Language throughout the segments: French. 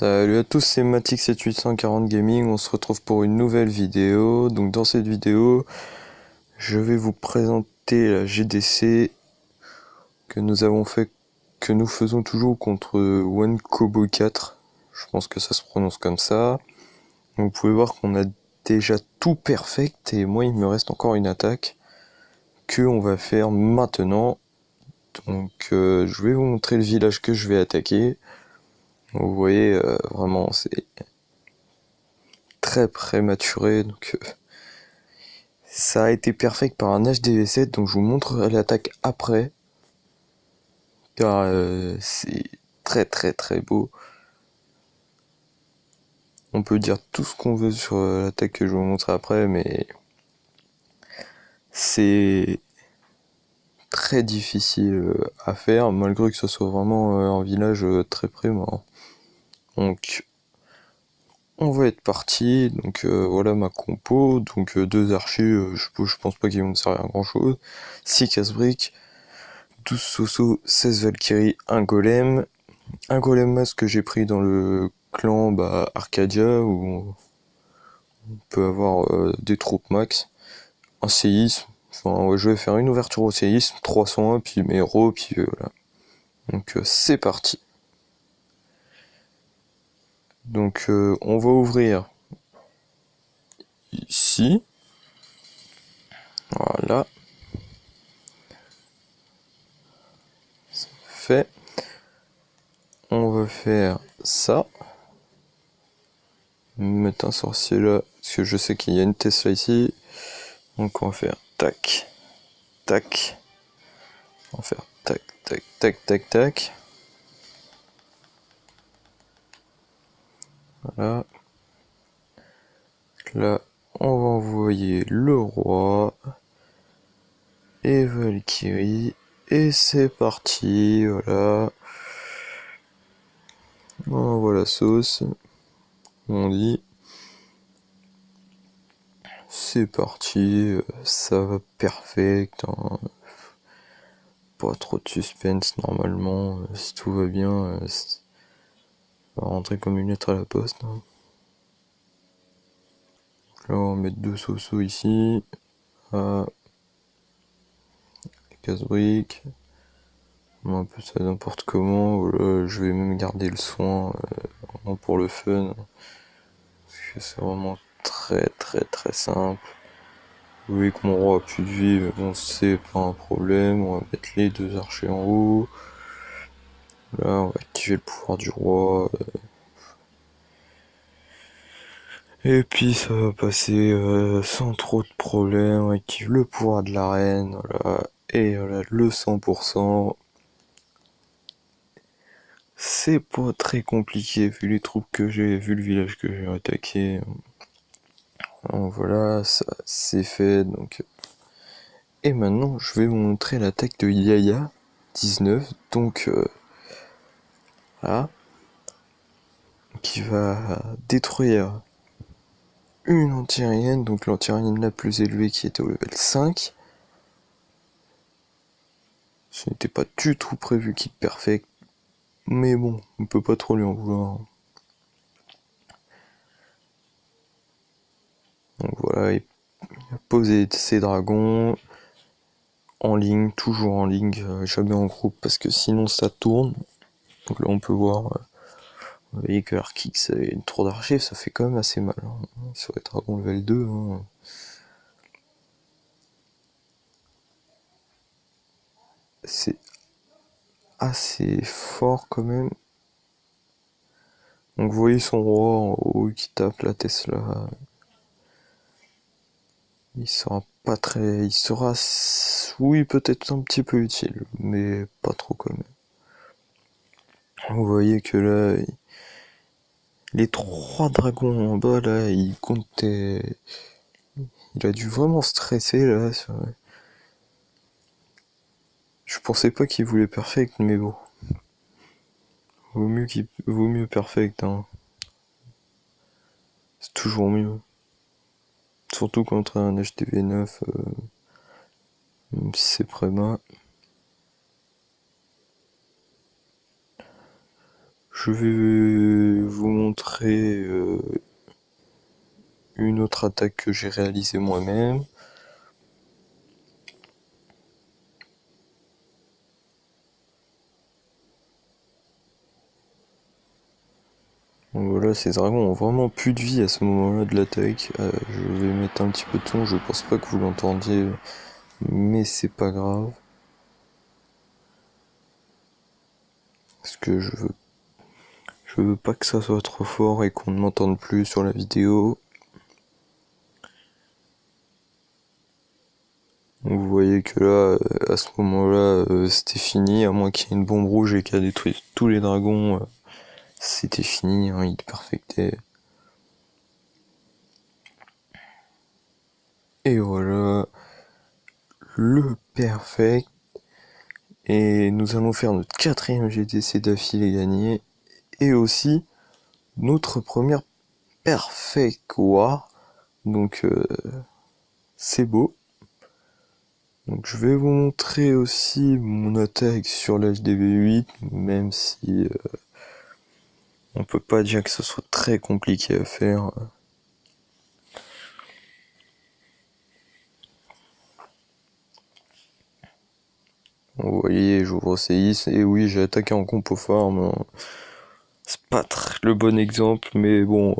Salut à tous, c'est Matic7840 Gaming, on se retrouve pour une nouvelle vidéo. Donc dans cette vidéo, je vais vous présenter la GDC que nous faisons toujours contre One Kobo 4. Je pense que ça se prononce comme ça. Vous pouvez voir qu'on a déjà tout perfect et moi il me reste encore une attaque que on va faire maintenant. Donc je vais vous montrer le village que je vais attaquer. Vous voyez, vraiment c'est très prématuré, donc ça a été perfect par un HDV7, donc je vous montrerai l'attaque après, car c'est très très très beau. On peut dire tout ce qu'on veut sur l'attaque que je vais vous montrer après, mais c'est très difficile à faire, malgré que ce soit vraiment un village très près. Donc on va être parti, donc voilà ma compo, donc deux archers, je pense pas qu'ils vont me servir à grand chose, 6 casse-briques, 12 Soso, 16 Valkyrie, un golem masse que j'ai pris dans le clan Arcadia, où on peut avoir des troupes max, un séisme, enfin ouais, je vais faire une ouverture au séisme, 301, puis mes héros, puis voilà. Donc c'est parti. Donc on va ouvrir ici, voilà, c'est fait. On va faire ça, mettre un sorcier là, parce que je sais qu'il y a une Tesla ici, donc on va faire tac, tac, on va faire tac, tac, tac, tac, tac. Voilà. Là, on va envoyer le roi et Valkyrie. Et c'est parti, voilà. On envoie la sauce, on dit. C'est parti, ça va perfect. Hein. Pas trop de suspense normalement, si tout va bien, ça va rentrer comme une lettre à la poste. Hein. Là, on va mettre deux sauceaux ici. Ah, casse-briques. Un peu ça n'importe comment. Voilà, je vais même garder le soin vraiment pour le fun. Parce que c'est vraiment très très très simple. Vous voyez que mon roi a plus de vie, mais bon, c'est pas un problème. On va mettre les deux archers en haut. Là, on va activer le pouvoir du roi. Et puis ça va passer sans trop de problèmes. On active le pouvoir de la reine. Voilà. Et voilà, le 100%. C'est pas très compliqué vu les troupes que j'ai, vu le village que j'ai attaqué. Donc voilà, ça c'est fait. Donc et maintenant je vais vous montrer l'attaque de Yaya 19. Donc là, qui va détruire une anti-aérienne, donc l'anti-aérienne la plus élevée qui était au level 5. Ce n'était pas du tout prévu qu'il perfect, mais bon, on peut pas trop lui en vouloir. Donc voilà, il a posé ses dragons en ligne, toujours en ligne, jamais en groupe parce que sinon ça tourne. Donc là on peut voir, vous voyez que Arkix et une tour d'archer, ça fait quand même assez mal. Hein. Sur les dragons level 2, hein. C'est assez fort quand même. Donc vous voyez son roi en haut qui tape la Tesla. Il sera pas très... Il sera... Oui, peut-être un petit peu utile, mais pas trop quand même. Vous voyez que là, les trois dragons en bas, là, ils comptaient... Il a dû vraiment stresser, là. Je pensais pas qu'il voulait perfect, mais bon. Vaut mieux perfect, hein. C'est toujours mieux. Surtout contre un HTV9, même si c'est Préma. je vais vous montrer une autre attaque que j'ai réalisée moi-même. Donc voilà, ces dragons ont vraiment plus de vie à ce moment-là de l'attaque. Je vais mettre un petit peu de ton, je pense pas que vous l'entendiez, mais c'est pas grave. Parce que je veux pas que ça soit trop fort et qu'on ne m'entende plus sur la vidéo. Donc vous voyez que là, à ce moment-là, c'était fini, à moins qu'il y ait une bombe rouge et qu'elle détruise tous les dragons, c'était fini, hein, il perfectait. Et voilà, le perfect. Et nous allons faire notre 4ème GDC d'affilée gagné. Et aussi, notre première perfect war. Donc, c'est beau. Donc je vais vous montrer aussi mon attaque sur l'HDV8, même si on peut pas dire que ce soit très compliqué à faire. Vous voyez, j'ouvre C10, et oui, j'ai attaqué en compo farm. C'est pas le bon exemple, mais bon,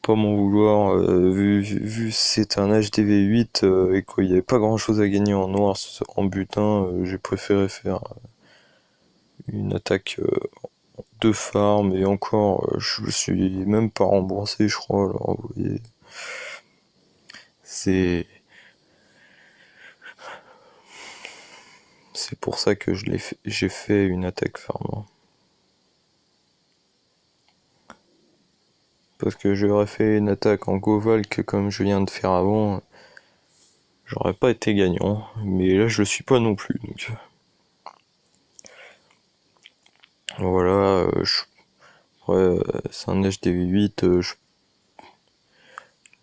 pas m'en vouloir, vu c'est un HDV8 et qu'il n'y avait pas grand chose à gagner en noir en butin, j'ai préféré faire une attaque de farm, et encore, je me suis même pas remboursé, je crois, alors vous voyez, c'est pour ça que j'ai fait une attaque farm. Parce que j'aurais fait une attaque en Govalk comme je viens de faire avant, j'aurais pas été gagnant, mais là je le suis pas non plus, donc voilà, ouais, c'est un HDV8,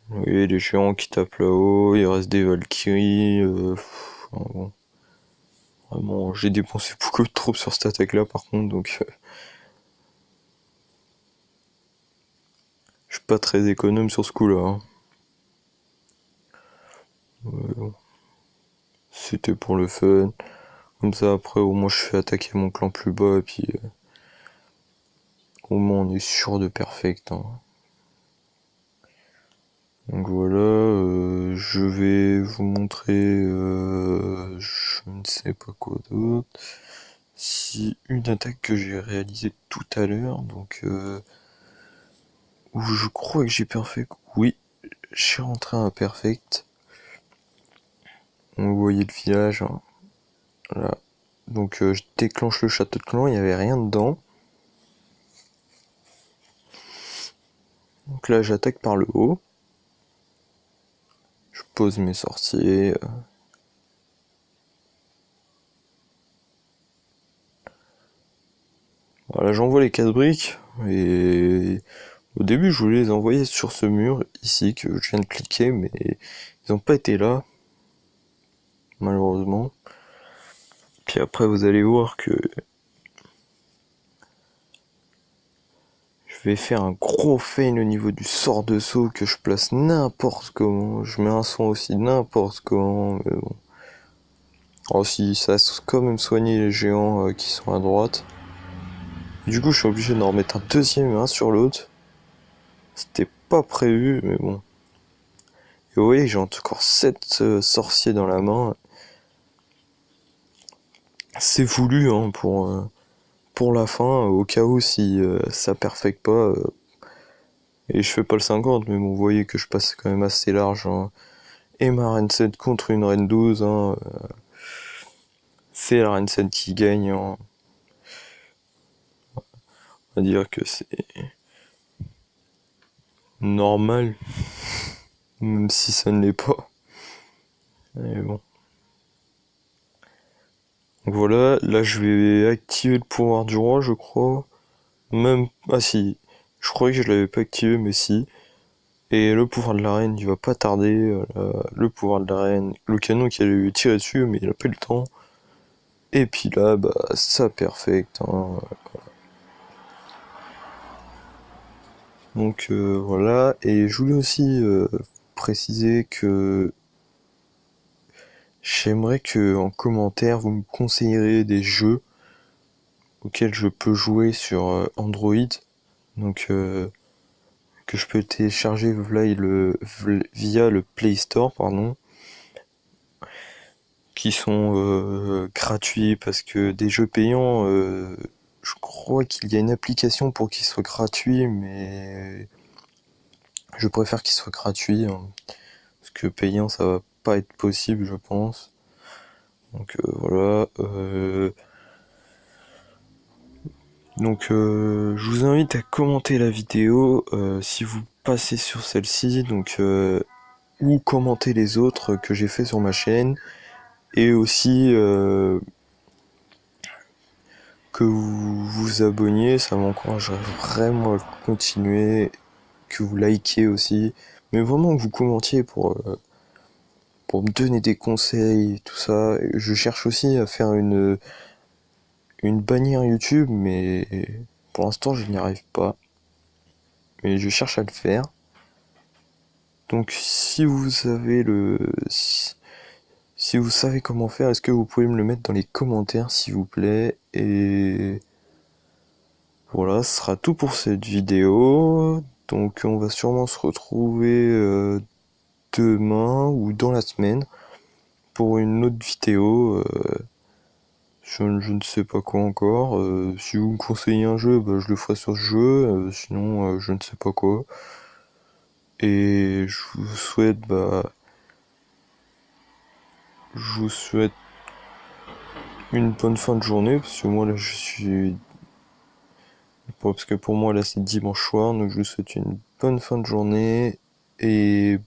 vous voyez les géants qui tapent là-haut, il reste des Valkyries, bon. Vraiment, j'ai dépensé beaucoup de troupes sur cette attaque-là par contre, donc je suis pas très économe sur ce coup-là. Hein. Bon. C'était pour le fun. Comme ça, après, au moins, je fais attaquer mon clan plus bas, et puis au moins, on est sûr de perfect. Hein. Donc voilà, je vais vous montrer, je ne sais pas quoi d'autre. Si une attaque que j'ai réalisée tout à l'heure, donc où je crois que j'ai perfect. Oui, j'ai rentré un perfect. Vous voyez le village, hein. Voilà. Donc je déclenche le château de clan, il n'y avait rien dedans. Donc là j'attaque par le haut. Je pose mes sorciers. Voilà, j'envoie les 4 briques. Et au début je voulais les envoyer sur ce mur ici que je viens de cliquer, mais ils n'ont pas été là. Malheureusement. Puis après vous allez voir que je vais faire un gros fail au niveau du sort de saut que je place n'importe comment. Je mets un son aussi n'importe comment, mais bon. Alors si ça a quand même soigné les géants qui sont à droite. Du coup je suis obligé d'en remettre un deuxième un sur l'autre. C'était pas prévu, mais bon. Et vous voyez que j'ai encore 7 sorciers dans la main. C'est voulu hein, pour la fin, au cas où si ça perfecte pas. Et je fais pas le 50, mais bon, vous voyez que je passe quand même assez large. Hein. Et ma reine 7 contre une reine 12. Hein, c'est la reine 7 qui gagne. Hein. On va dire que c'est normal, même si ça ne l'est pas. Mais bon. Donc voilà, là je vais activer le pouvoir du roi, je crois. Même. Ah si, je croyais que je l'avais pas activé, mais si. Et le pouvoir de la reine, il va pas tarder. Le pouvoir de la reine, le canon qui allait lui tirer dessus, mais il a pas eu le temps. Et puis là, bah, ça perfecte. Hein. Donc voilà, et je voulais aussi préciser que j'aimerais que en commentaire vous me conseillerez des jeux auxquels je peux jouer sur Android, donc que je peux télécharger via le Play Store, pardon, qui sont gratuits, parce que des jeux payants, je crois qu'il y a une application pour qu'ils soient gratuits, mais je préfère qu'ils soient gratuits, hein, parce que payant ça va pas être possible, je pense. Donc voilà. Je vous invite à commenter la vidéo si vous passez sur celle-ci, ou commenter les autres que j'ai fait sur ma chaîne, et aussi que vous vous abonniez, ça m'encouragerait vraiment à continuer, que vous likiez aussi, mais vraiment que vous commentiez pour me donner des conseils, tout ça. Je cherche aussi à faire une bannière YouTube, mais pour l'instant je n'y arrive pas. Mais je cherche à le faire. Donc si vous avez si vous savez comment faire, est-ce que vous pouvez me le mettre dans les commentaires s'il vous plaît. Et voilà, ce sera tout pour cette vidéo. Donc on va sûrement se retrouver demain ou dans la semaine pour une autre vidéo. Je ne sais pas quoi encore. Si vous me conseillez un jeu, bah, je le ferai sur ce jeu. Sinon, je ne sais pas quoi. Et je vous souhaite une bonne fin de journée, parce que moi là je suis... Parce que pour moi là c'est dimanche soir, donc je vous souhaite une bonne fin de journée et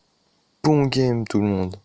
bon game tout le monde.